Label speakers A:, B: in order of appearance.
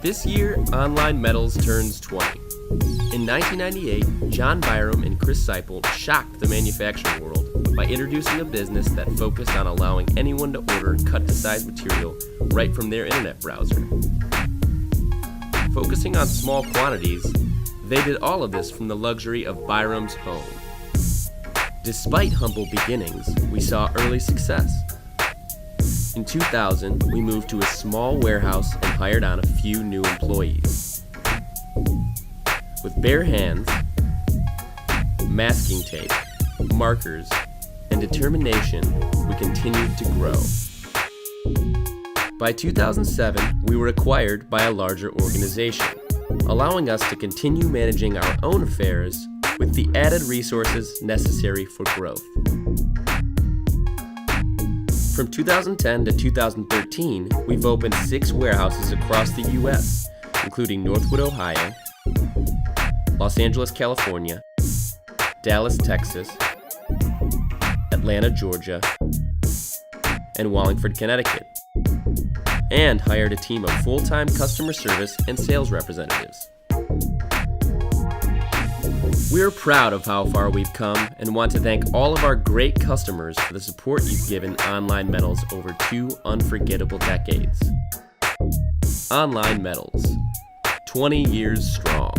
A: This year, Online Metals turns 20. In 1998, John Byrum and Chris Sypolt shocked the manufacturing world by introducing a business that focused on allowing anyone to order cut-to-size material right from their internet browser. Focusing on small quantities, they did all of this from the luxury of Byrum's home. Despite humble beginnings, we saw early success. In 2000, we moved to a small warehouse and hired on a few new employees. With bare hands, masking tape, markers, and determination, we continued to grow. By 2007, we were acquired by a larger organization, allowing us to continue managing our own affairs with the added resources necessary for growth. From 2010 to 2013, we've opened 6 warehouses across the U.S., including Northwood, Ohio, Los Angeles, California, Dallas, Texas, Atlanta, Georgia, and Wallingford, Connecticut, and hired a team of full-time customer service and sales representatives. We're proud of how far we've come and want to thank all of our great customers for the support you've given Online Metals over 2 unforgettable decades. Online Metals, 20 years strong.